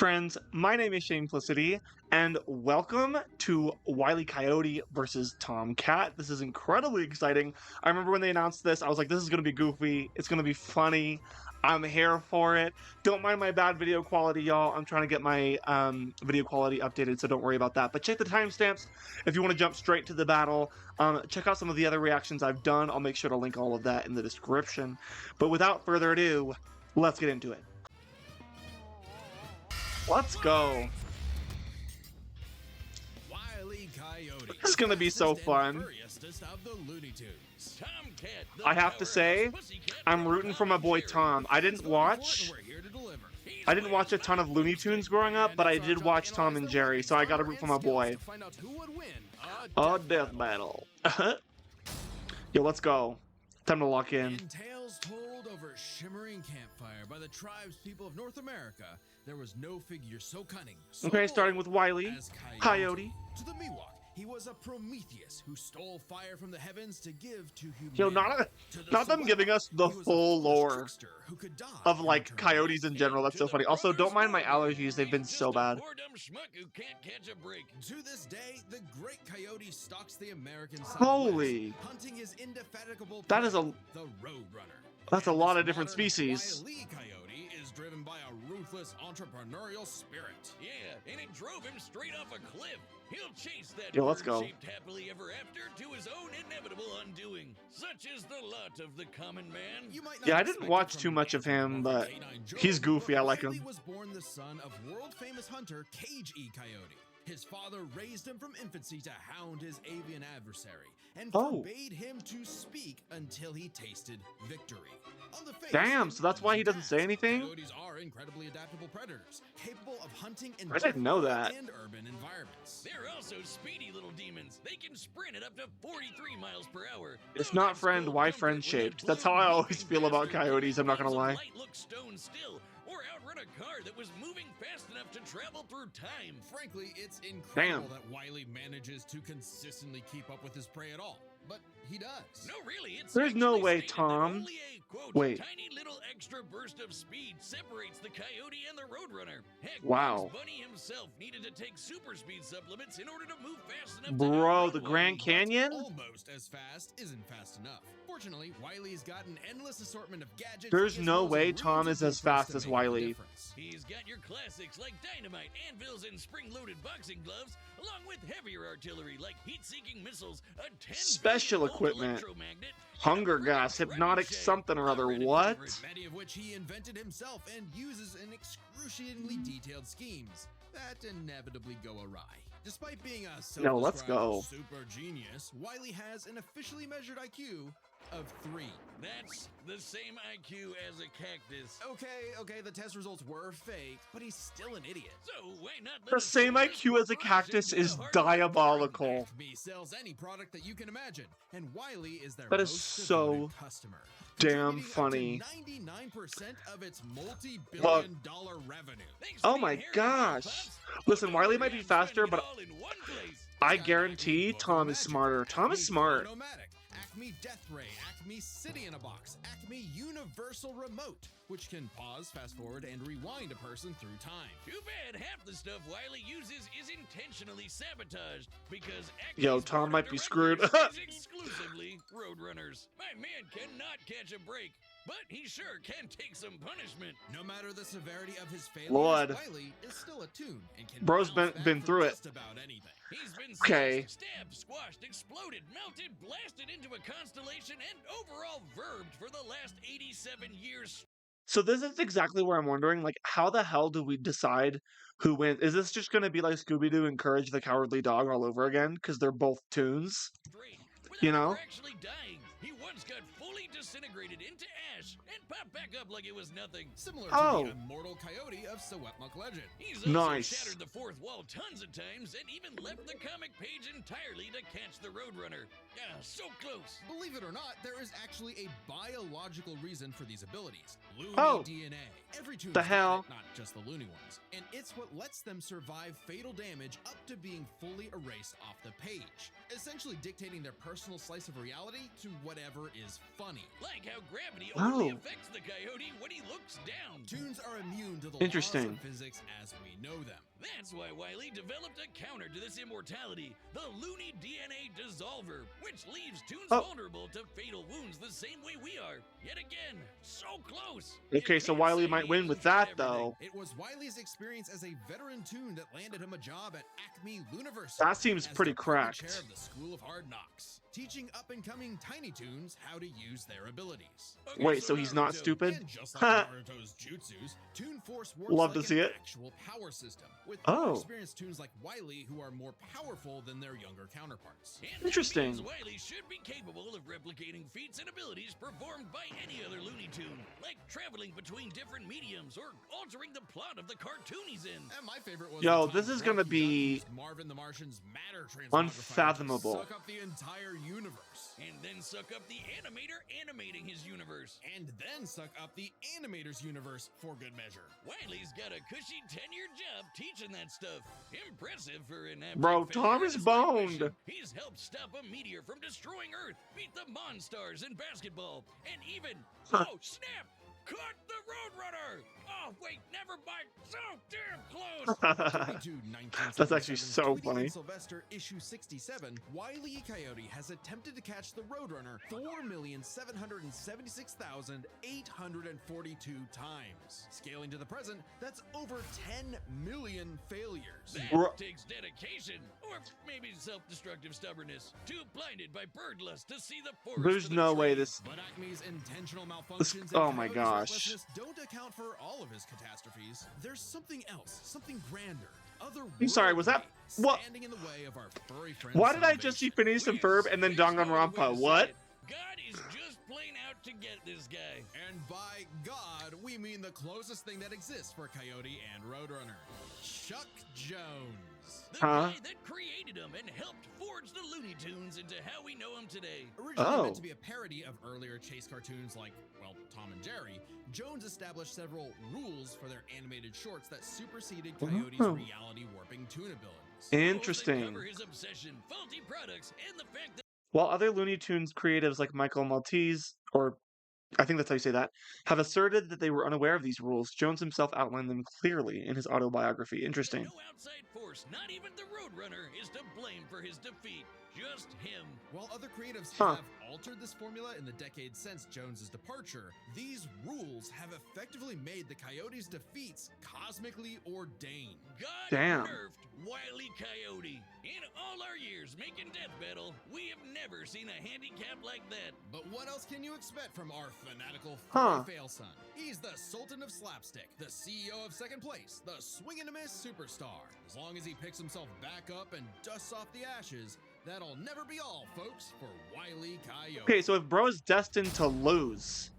Friends, my name is Shaneplicity, and welcome to Wile Coyote versus Tomcat. This is incredibly exciting. I remember when they announced this, I was like, this is going to be goofy. It's going to be funny. I'm here for it. Don't mind my bad video quality, y'all. I'm trying to get my video quality updated, so don't worry about that. But check the timestamps if you want to jump straight to the battle. Check out some of the other reactions I've done. I'll make sure to link all of that in the description. But without further ado, let's get into it. Let's go. Wile Coyote. This is gonna be so fun. I have to say, I'm rooting for my boy Tom. I didn't watch a ton of Looney Tunes growing up, but I did watch Tom and Jerry, so I gotta root for my boy. A death battle. Yo, let's go. Time to lock in. In tales told over shimmering campfire by the tribes people of North America, there was no figure so cunning. So Okay, starting with Wile. as Coyote. To the Miwok, he was a Prometheus who stole fire from the heavens to give to humanity. Yo, not them giving us the full lore of like coyotes in general. That's so funny. Also, don't mind my allergies; they've been so bad. To this day, the great coyote stalks the American Southwest, Holy, hunting his indefatigable that is prey, the Roadrunner. that's a And lot this of different modern species. Wile Coyote is driven by a ruthless entrepreneurial spirit. Yeah, and it drove him straight off a cliff. He'll chase that Yo, let's go. bird-shaped happily ever after to his own inevitable undoing. Such is the lot of the common man. You might not Yeah, I expect didn't it watch from too an much of him, but anthropomorphic canine he's Joe, goofy. I but like Wile him. was born the son of world-famous hunter Cage Coyote. His father raised him from infancy to hound his avian adversary and Oh. forbade him to speak until he tasted victory. On the face, Damn, so that's why he doesn't say anything? Coyotes are incredibly adaptable predators, capable of hunting in I didn't know that. and urban environments. They're also speedy little demons. They can sprint at up to 43 miles per hour. It's No not next friend, cold why comfort friend when that shaped? That's blue how I always leaping feel about bastard coyotes, I'm not gonna could lie. light look stone still, or outrun a car that was moving fast enough to travel through time. Frankly, it's incredible Damn. that Wile manages to consistently keep up with his prey at all. But he does. No, really, it's There's no actually way, stated that Tom. only a, quote, Wait. tiny little extra burst of speed separates the coyote and the roadrunner. Heck, Wow. Bugs Bunny himself needed to take super speed supplements in order to move fast enough to Bro, outrun the Wile. Grand Canyon? Almost as fast isn't fast enough. Fortunately, Wile's got an endless assortment of gadgets. There's no gizmos, way and Tom rules is and as fast bloopers to as make the Wile. difference. He's got your classics like dynamite, anvils, and spring-loaded boxing gloves, along with heavier artillery like heat-seeking missiles, a 10 Special billion-volt equipment. electromagnet, Hunger and a gas, friggin' hypnotic trebuchet. something or other. Already What? favorite. Many of which he invented himself and uses in excruciatingly detailed schemes that inevitably go awry. Despite being a No, let's go. super genius, Wile has an officially measured IQ of 3. That's the same IQ as a cactus. Okay, the test results were fake, but he's still an idiot. So why not let The us same see IQ this as a project cactus in the is heart of the diabolical. Acme sells any product that you can imagine, and Wile is their That is most so devoted customer. damn contributing up funny. to 99% of its multi-billion-dollar revenue. Thanks Oh to my being here, gosh. Pops. Listen, Look Wile over might be and faster, spending but it all in one place. I guarantee Tom is smarter. Tom is smart. Acme Death Ray, Acme City in a Box, Acme Universal Remote, which can pause, fast forward, and rewind a person through time. Too bad half the stuff Wile uses is intentionally sabotaged because Yo, Acme's Tom board might of be screwed. directors is exclusively roadrunners. My man cannot catch a break, but he sure can take some punishment. No matter the severity of his failures, Lord. Wile is still a tune and can Bro's bounce been back through from it. just about anything. He's been Okay. sliced, stabbed, squashed, exploded, melted, blasted into a constellation, and overall verbed for the last 87 years. So this is exactly where I'm wondering, like, how the hell do we decide who wins? Is this just going to be like Scooby-Doo and Courage the Cowardly Dog all over again? Because they're both tunes? Straight, without You know? ever actually dying. He once got fully disintegrated into ash and popped back up like it was nothing. Similar Oh. to the immortal coyote of Sewetmuck legend. He's also Nice. shattered the fourth wall tons of times and even left the comic page entirely to catch the Roadrunner. Yeah, so close. Believe it or not, there is actually a biological reason for these abilities. Looney Oh. DNA. Every toon's The got hell? it, not just the loony ones. And it's what lets them survive fatal damage up to being fully erased off the page, essentially dictating their personal slice of reality to whatever is funny. funny. Like how gravity Oh. only affects the coyote when he looks down. Toons are immune to the laws Interesting. of physics as we know them. That's why Wile developed a counter to this immortality, the Looney DNA Dissolver, which leaves Toons Oh. vulnerable to fatal wounds the same way we are. Yet again, so close. Okay, You so can't Wile say might he win with hasn't tried that, though. It was Wile's experience as a veteran Toon that landed him a job at Acme Universe. That seems as pretty department cracked. chair of the School of Hard Knocks, teaching up-and-coming Tiny Toons how to use their abilities. Okay, Wait, so he's not Naruto. stupid? And just like Naruto's jutsus, Toon Force works Love like to see an it. actual power system, with Oh. more experienced Toons like Wile who are more powerful than their younger counterparts. And that Interesting. means Wile should be capable of replicating feats and abilities performed by any other Looney Tune, like traveling between different mediums or altering the plot of the cartoon he's in. And my favorite was Yo, the this time is gonna Rocky be used Marvin the Martian's matter transmogrifier unfathomable. to suck up the entire universe, And then suck up the animator animating his universe. and then suck up the animator's universe for good measure. Wiley's got a cushy 10-year job teaching that stuff. Impressive for an Bro, abject Tom failure is in his life boned. mission. He's helped stop a meteor from destroying Earth, beat the Monstars in basketball, and even, oh snap, caught the Roadrunner! Oh wait, never mind, so damn close! That's actually so Tweety funny. and Sylvester issue 67, Wile E. Coyote has attempted to catch the Roadrunner 4,766,842 times. Scaling to the present, that's over 10 million failures. That Bro- takes dedication, or maybe self-destructive stubbornness. Too blinded by bird lust to see the forest. There's for the no way trees. this. But Acme's intentional malfunctions oh and my Coyote's gosh. recklessness don't account for all of his catastrophes. There's something else, something grander. I'm sorry, was that- what- standing in the way of our furry friend's Why did I just see salvation? Phineas and We're Ferb and then just no other way Danganronpa? to say What? it. God is just plain out to get this guy. And by God, we mean the closest thing that exists for Coyote and Roadrunner. Chuck Jones. The Huh? guy that created him and helped forge the Looney Tunes into how we know him today. Originally Oh. meant to be a parody of earlier chase cartoons like, well, Tom and Jerry, Jones established several rules for their animated shorts that superseded Coyote's Oh. reality warping tune abilities. Rules that Interesting. cover his obsession, faulty products, and the fact that While other Looney Tunes creatives like Michael Maltese, or I think that's how you say that, have asserted that they were unaware of these rules, Jones himself outlined them clearly in his autobiography. Interesting. no outside force, not even the Roadrunner, is to blame for his defeat. Just him. While other creatives Huh. have altered this formula in the decades since Jones's departure, these rules have effectively made the Coyote's defeats cosmically ordained. God Damn. nerfed Wile E. Coyote. In all our years making Death Battle, we have never seen a handicap like that. But what else can you expect from our fanatical Huh. fail son? He's the Sultan of Slapstick, the CEO of Second Place, the swing and a miss superstar. As long as he picks himself back up and dusts off the ashes, that'll never be all, folks, for Wile E. Coyote. Okay, so if Bro is destined to lose,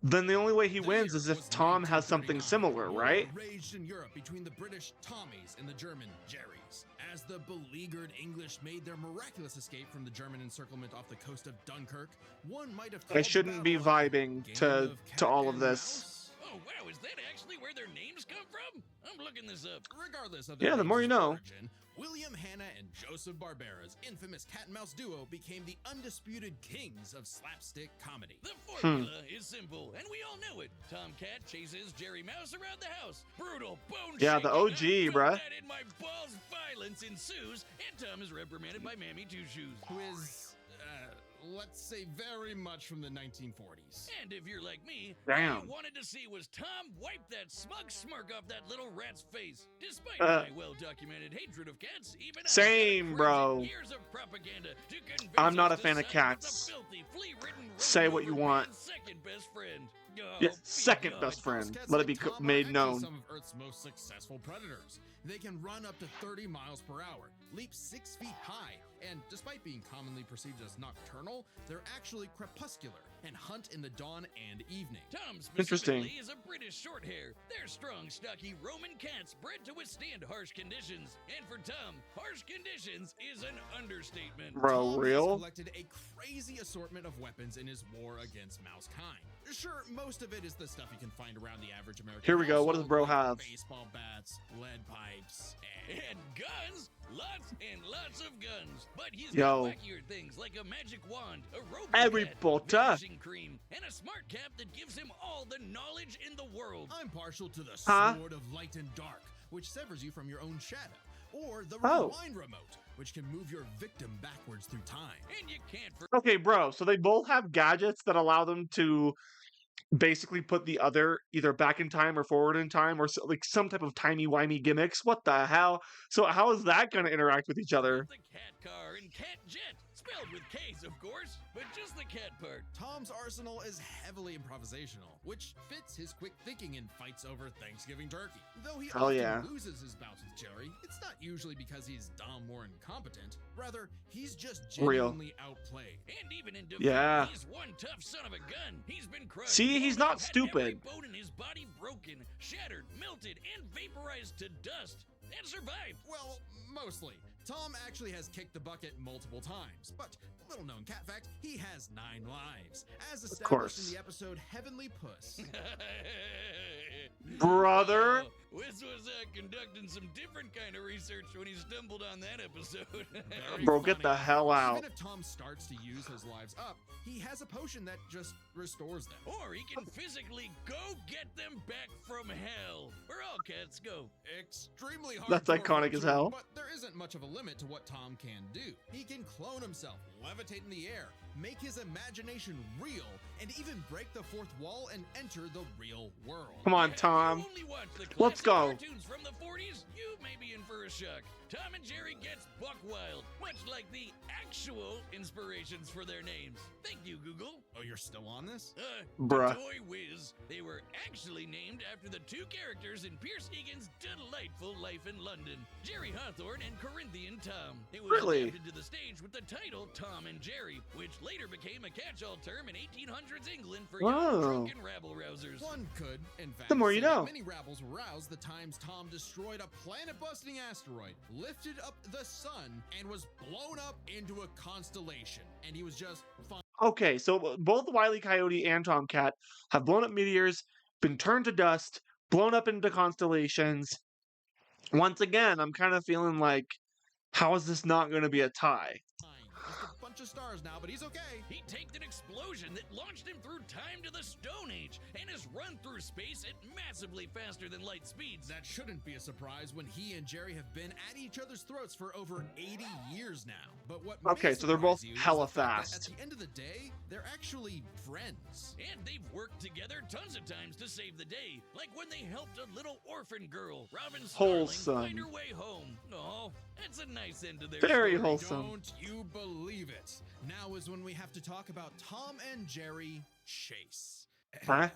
then the only way he The wins year is if was Tom has something 1939. similar, War right? Raged in Europe between the British Tommies and the German Jerrys. As the beleaguered English made their miraculous escape from the German encirclement off the coast of Dunkirk, one might have I called the shouldn't be battle a vibing game to of to all cat of and this. mouse. Oh wow, is that actually where their names come from? I'm looking this up. Regardless of Yeah, their the more you names' know. origin, William Hanna and Joseph Barbera's infamous cat and mouse duo became the undisputed kings of slapstick comedy. The formula is simple, and we all know it. Tomcat chases Jerry Mouse around the house. Brutal bone Yeah, the shaking, OG, I felt bruh. that in my balls. Violence ensues, and Tom is reprimanded by Mammy Two Shoes. Who is, let's say, very much from the 1940s. And if you're like me, Damn. all you wanted to see was Tom wipe that smug smirk off that little rat's face. Despite Uh, my well-documented hatred of cats, even I got Same, crazy bro. Years of propaganda to convince I'm not us a fan to of side with cats. the filthy, flea-ridden Say rodent what you over want. man's second best friend. Oh, Yeah, be second gone. best friend. Cats Let it like be Tom are made actually known. Some of Earth's most successful predators. They can run up to 30 miles per hour, leap 6 feet high, and despite being commonly perceived as nocturnal, they're actually crepuscular and hunt in the dawn and evening. Tom Interesting. specifically is a British Shorthair. They're strong, stocky Roman cats bred to withstand harsh conditions. And for Tom, harsh conditions is an understatement. Bro, Tom has real? collected a crazy assortment of weapons in his war against mousekind. Sure, most of it is the stuff you can find around the average American. Here we go. What does household, bro like have? Baseball bats, lead pipes, And guns! Lots and lots of guns. But he's Yo. got wackier things like a magic wand, a robo Harry cat, Potter. vanishing cream, and a smart cap that gives him all the knowledge in the world. I'm partial to the Huh? sword of light and dark, which severs you from your own shadow, or the Oh. rewind remote, which can move your victim backwards through time. And you can't Okay, bro. So they both have gadgets that allow them to basically put the other either back in time or forward in time, or like some type of timey-wimey gimmicks. What the hell? So how is that going to interact with each other? the cat car and cat jet, spelled with K's, of course, but just the cat part. Tom's arsenal is heavily improvisational, which fits his quick thinking in fights over Thanksgiving turkey. Though he Hell often yeah. loses his bouts with Jerry, it's not usually because he's dumb or incompetent. Rather, he's just Real. genuinely outplayed. And even in defeat, Yeah. he's one tough son of a gun. He's been crushed. See, he's blown not up, had every stupid. bone in his body broken, shattered, melted, and vaporized to dust, and survived. Well, mostly. Tom actually has kicked the bucket multiple times, but little known cat fact, he has 9 lives, as established course. in the episode Heavenly Puss. Brother? Wiz was conducting some different kind of research when he stumbled on that episode. Very Bro, get funny. the hell out. Even if Tom starts to use his lives up, he has a potion that just restores them. Or he can physically go get them back from hell, where all cats go. Extremely hard. That's iconic as hell. But there isn't much of a limit to what Tom can do. He can clone himself, levitate in the air, make his imagination real, and even break the fourth wall and enter the real world. Come on, If you Tom. only watch the Let's classic go. Cartoons from the 40s, you may be in for a shock. Tom and Jerry gets buck wild, much like the actual inspirations for their names. Thank you, Google. Oh, you're still on this? Bruh. Toy Whiz. They were actually named after the 2 characters in Pierce Egan's delightful life in London, Jerry Hawthorne and Corinthian Tom. It was Really? adapted to the stage with the title Tom and Jerry, which later became a catch-all term in 1800s England for young Whoa. drunken rabble-rousers. One could, in fact, The more you say that know. many rabbles were roused the times Tom destroyed a planet-busting asteroid, lifted up the sun, and was blown up into a constellation. And he was just fine. Okay, so both Wile E. Coyote and Tomcat have blown up meteors, been turned to dust, blown up into constellations. Once again, I'm kind of feeling like, how is this not going to be a tie? Just a bunch of stars now, but he's okay. He tanked an explosion that launched him through time to the Stone Age and has run through space at massively faster than light speeds. That shouldn't be a surprise when he and Jerry have been at each other's throats for over 80 years now. But what may Okay, so they're both surprise you is hella the fact that fast. At the end of the day, they're actually friends. And they've worked together tons of times to save the day, like when they helped a little orphan girl, Robin Starling, Wholesome. find her way home. Oh, that's a nice end to their Very story. wholesome. Don't you believe it? Now is when we have to talk about Tom and Jerry Chase. Huh?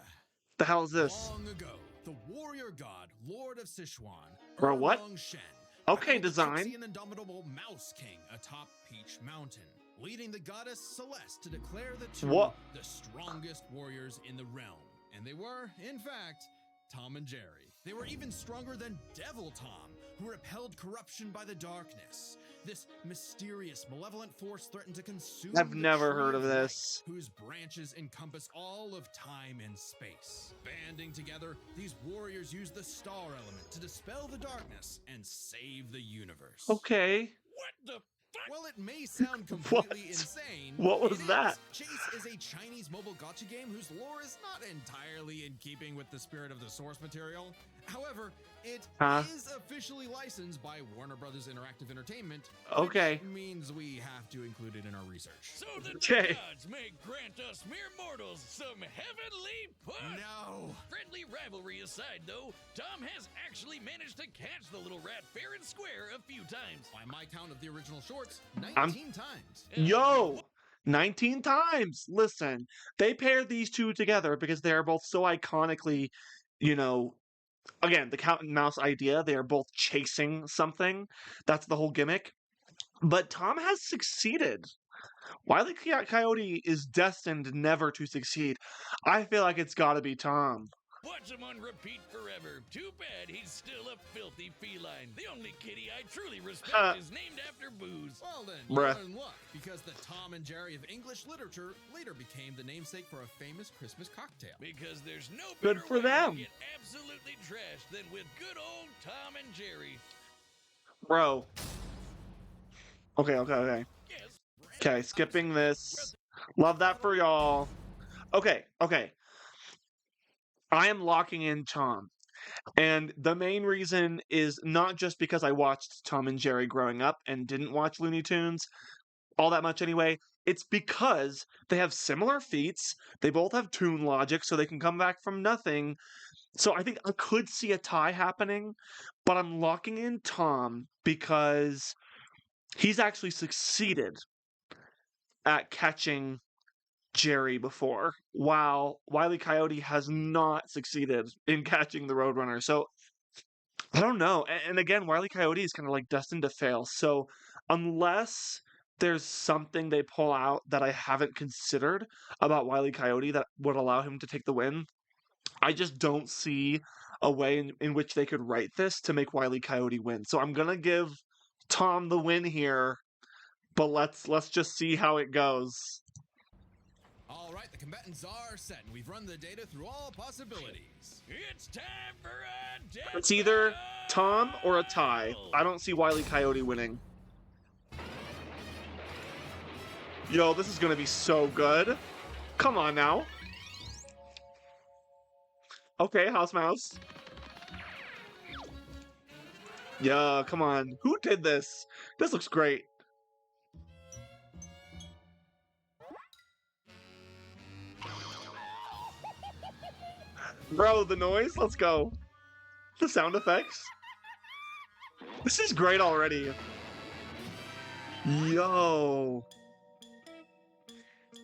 The hell is this? Long ago, the warrior god, Lord of Sichuan, Bro, what? Erlong Shen, Okay, battled the design. tricksy and indomitable Mouse King atop Peach Mountain, leading the goddess Celeste to declare the two What? the strongest warriors in the realm. And they were, in fact, Tom and Jerry. They were even stronger than Devil Tom, who repelled corruption by the darkness. This mysterious, malevolent force threatened to consume I've the never tree heard of light, this. whose branches encompass all of time and space. Banding together, these warriors use the star element to dispel the darkness and save the universe. Okay. What the fuck? While it may sound What? completely insane, What was it is. that? Chase is a Chinese mobile gacha game whose lore is not entirely in keeping with the spirit of the source material. However, it Huh? is officially licensed by Warner Brothers Interactive Entertainment. Okay. Which means we have to include it in our research. So that the Okay. gods may grant us mere mortals some heavenly push. No. Friendly rivalry aside, though, Tom has actually managed to catch the little rat fair and square a few times. By my count of the original shorts, 19 I'm- times. Yo! 19 times! Listen, they paired these two together because they are both so iconically, you know, again, the cat and mouse idea, they are both chasing something. That's the whole gimmick. But Tom has succeeded. Wile E. Coyote is destined never to succeed. I feel like it's gotta be Tom. Watch him on repeat forever. Too bad he's still a filthy feline. The only kitty I truly respect is named after booze. Well then, Bruh. you're in luck, because the Tom and Jerry of English literature later became the namesake for a famous Christmas cocktail. Because there's no Good better for way them. to get absolutely trashed than with good old Tom and Jerry. Bro. Okay. Yes. Okay, skipping this. Love that for y'all. Okay. I am locking in Tom. And the main reason is not just because I watched Tom and Jerry growing up and didn't watch Looney Tunes all that much anyway. It's because they have similar feats. They both have tune logic, so they can come back from nothing. So I think I could see a tie happening, but I'm locking in Tom because he's actually succeeded at catching Jerry before, while Wile E. Coyote has not succeeded in catching the Roadrunner. So I don't know. And again, Wile E. Coyote is kind of like destined to fail. So unless there's something they pull out that I haven't considered about Wile E. Coyote that would allow him to take the win, I just don't see a way in which they could write this to make Wile E. Coyote win. So I'm gonna give Tom the win here, but let's just see how it goes. All right, the combatants are set, and we've run the data through all possibilities. It's time for a death It's either battle! Tom or a tie. I don't see Wile E. Coyote winning. Yo, this is gonna be so good. Come on now. Okay, House Mouse. Yeah, come on. Who did this? This looks great. Bro, the noise? Let's go. The sound effects? This is great already. Yo.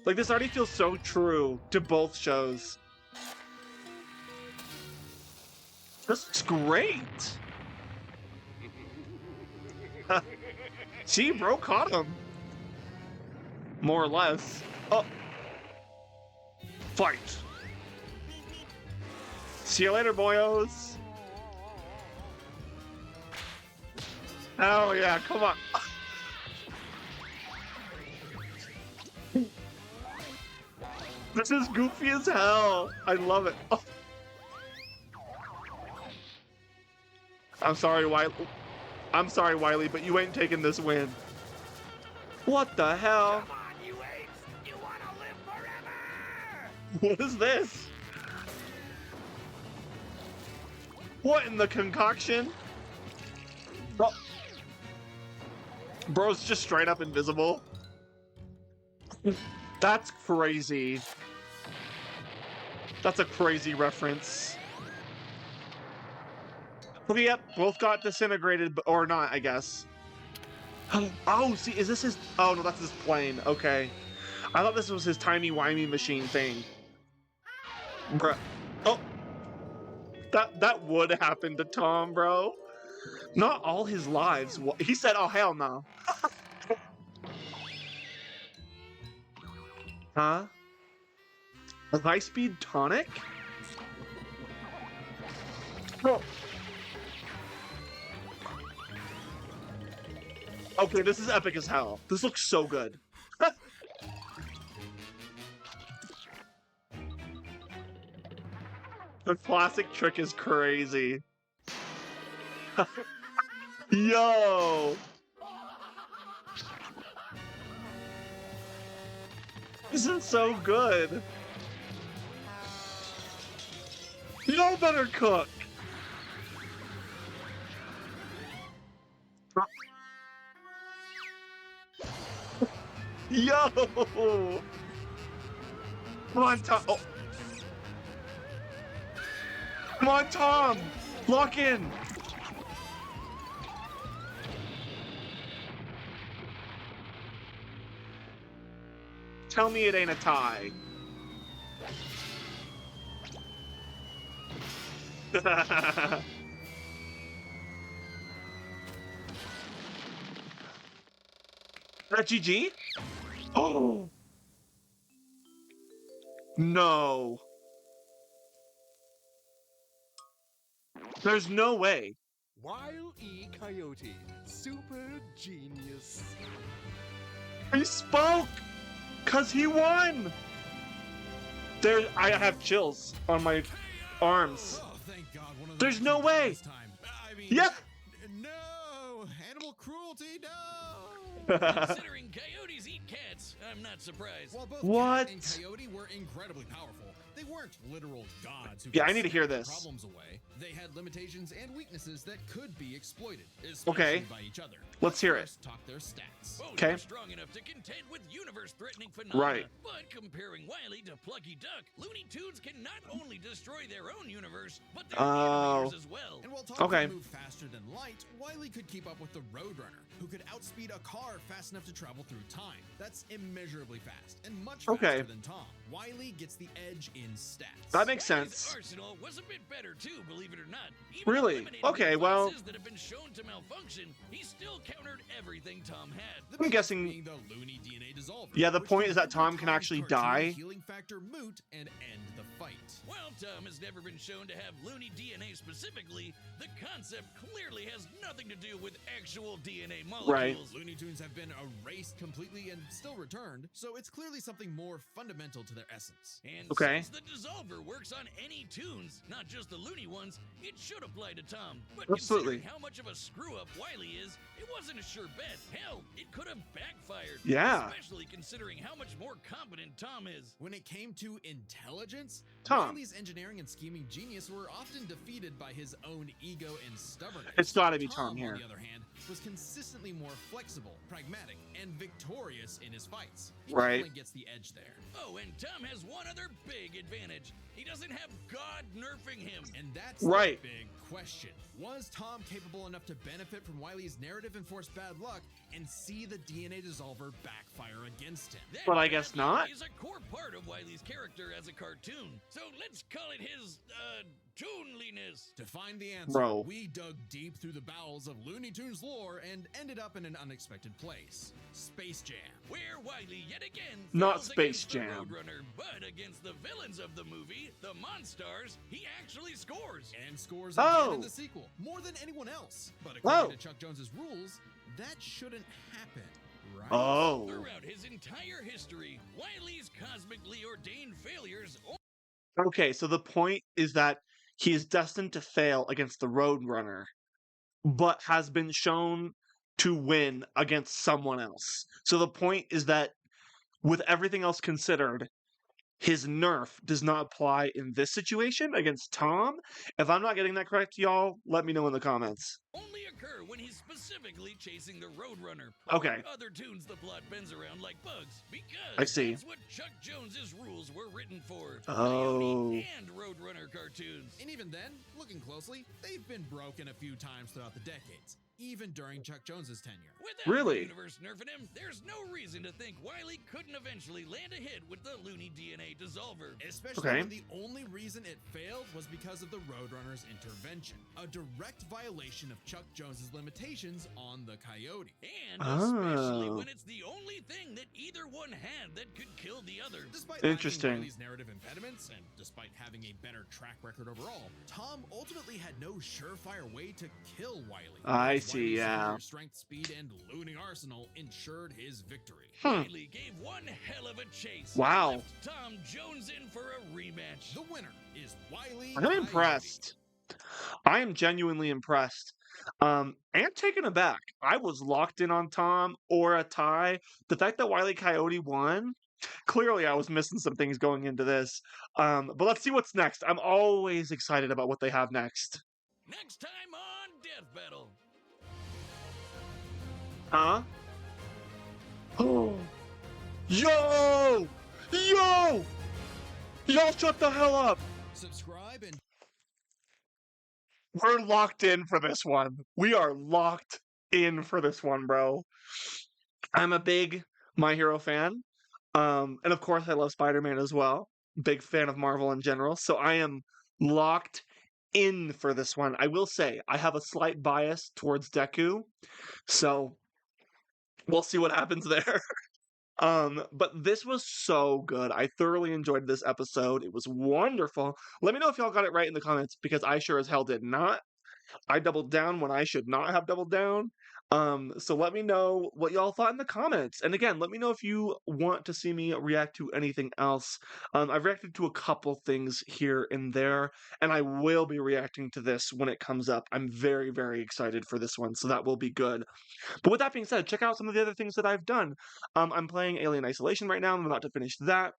Like, this already feels so true to both shows. This looks great. See, bro caught him. More or less. Oh. Fight. See you later, boyos. Oh, yeah, come on. This is goofy as hell. I love it. Oh. I'm sorry, Wile. I'm sorry, Wiley, but you ain't taking this win. What the hell? Come on, you apes! You wanna live forever! What is this? What in the concoction? Bro, bro's just straight up invisible. That's crazy. That's a crazy reference. Okay, yep, both got disintegrated, or not, I guess. Oh, see, is this his... Oh, no, that's his plane. Okay. I thought this was his timey-wimey machine thing. Bruh. Oh. That would happen to Tom, bro. Not all his lives. He said, oh, hell no. Huh? A high-speed tonic? Oh. Okay, this is epic as hell. This looks so good. The classic trick is crazy. Yo! This is so good. You better cook. Yo! Come on, Tom. Oh. Come on, Tom. Lock in. Tell me it ain't a tie. That GG? Oh! No. There's no way. Wile E. Coyote, super genius. He spoke! Cause he won! I have chills on my arms. Oh, thank God. One of There's them no actually way. died this time. I mean, Yeah! no! Animal cruelty, no! Considering coyotes eat cats, I'm not surprised. While both What? Cat and Coyote were incredibly powerful, they weren't literal gods who Yeah, could I need to hear snap this. problems away. They had limitations and weaknesses that could be exploited, Okay. especially by each other. Let's hear it. First, talk their stats. Both Okay. are strong enough to contend with universe-threatening phenomena. Right. But comparing Wile to Plucky Duck, Looney Tunes can not only destroy their own universe, but their Oh. animators as well. And while Tom Okay. could move faster than light, Wile could keep up with the Roadrunner, who could outspeed a car fast enough to travel through time. That's immeasurably fast, and much faster Okay. than Tom. Wile gets the edge in stats. That makes Wile's sense. arsenal was a bit better too, believe it or not. Even Really? eliminating Okay, well- devices that have been shown to malfunction, he still countered everything Tom had. The I'm biggest guessing- being the Looney DNA dissolver, Yeah, the which point can is that render Tom can Tom's actually cartoon die. healing factor moot and end the fight. While Tom has never been shown to have Looney DNA specifically, the concept clearly has nothing to do with actual DNA molecules. Looney Tunes have been erased completely and still returned, so it's clearly something more fundamental to their essence. And Okay. since the dissolver works on any tunes, not just the Looney ones, it should apply to Tom. But Absolutely. considering how much of a screw-up Wiley is, it wasn't a sure bet. Hell, it could have backfired. Yeah. Especially considering how much more competent Tom is. When it came to intelligence, Tom. Wiley's engineering and scheming genius were often defeated by his own ego and stubbornness. It's gotta be Tom On here. the other hand, was consistently more flexible, pragmatic, and victorious in his fights. He Right. definitely gets the edge there. Oh, and Tom has one other big advantage. He doesn't have God nerfing him. And that's Right. the big question. Was Tom capable enough to benefit from Wiley's narrative-enforced bad luck and see the DNA dissolver backfire against him? That But I guess bad not. luck is a core part of Wiley's character as a cartoon. So let's call it his, toonliness. To find the answer, Bro. we dug deep through the bowels of Looney Tunes lore and ended up in an unexpected place. Space Jam. Where Wiley yet again Not fails Space against the Jam. Roadrunner, but against the villains of the movie, the Monstars, he actually scores. And scores again Oh. in the sequel, more than anyone else. But Oh. according to Chuck Jones's rules, that shouldn't happen, right? Oh. Throughout his entire history, Wiley's cosmically ordained failures Okay, so the point is that he is destined to fail against the Roadrunner, but has been shown to win against someone else. So the point is that, with everything else considered, his nerf does not apply in this situation against Tom. If I'm not getting that correct, y'all, let me know in the comments. only occur when he's specifically chasing the Roadrunner. Okay. Other tunes the plot bends around like bugs, because I see. that's what Chuck Jones's rules were written for. Oh. Coyote and Roadrunner cartoons. And even then, looking closely, they've been broken a few times throughout the decades, even during Chuck Jones's tenure. Without Really? the universe nerfing him, there's no reason to think Wiley couldn't eventually land a hit with the Looney DNA dissolver. Especially Okay. when the only reason it failed was because of the Roadrunner's intervention, a direct violation of Chuck Jones's limitations on the Coyote. And especially Oh. when it's the only thing that either one had that could kill the other. Despite Interesting. lacking Wiley's narrative impediments, and despite having a better track record overall, Tom ultimately had no surefire way to kill Wiley. I Wiley's see, yeah. superior strength, speed, and looning arsenal ensured his victory. Wiley gave one hell of a chase. Wow. And left Tom Jones in for a rematch. The winner is Wiley. I'm Coyote. impressed. I am genuinely impressed. And taken aback. I was locked in on Tom or a tie. The fact that Wile E. Coyote won, clearly I was missing some things going into this. But let's see what's next. I'm always excited about what they have next. Next time on Death Battle. Huh? Oh. Yo! Yo! Y'all shut the hell up! Subscribe and We're locked in for this one. We are locked in for this one, bro. I'm a big My Hero fan. And of course I love Spider-Man as well. Big fan of Marvel in general. So I am locked in for this one. I will say I have a slight bias towards Deku. So we'll see what happens there. But this was so good. I thoroughly enjoyed this episode. It was wonderful. Let me know if y'all got it right in the comments, because I sure as hell did not. I doubled down when I should not have doubled down. So let me know what y'all thought in the comments. And again, let me know if you want to see me react to anything else. I've reacted to a couple things here and there, and I will be reacting to this when it comes up. I'm very, very excited for this one, so that will be good. But with that being said, check out some of the other things that I've done. I'm playing Alien Isolation right now. I'm about to finish that.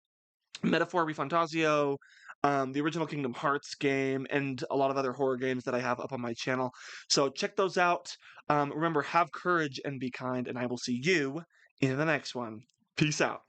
Metaphor Refantasio, the original Kingdom Hearts game, and a lot of other horror games that I have up on my channel. So check those out. Remember, have courage and be kind, and I will see you in the next one. Peace out.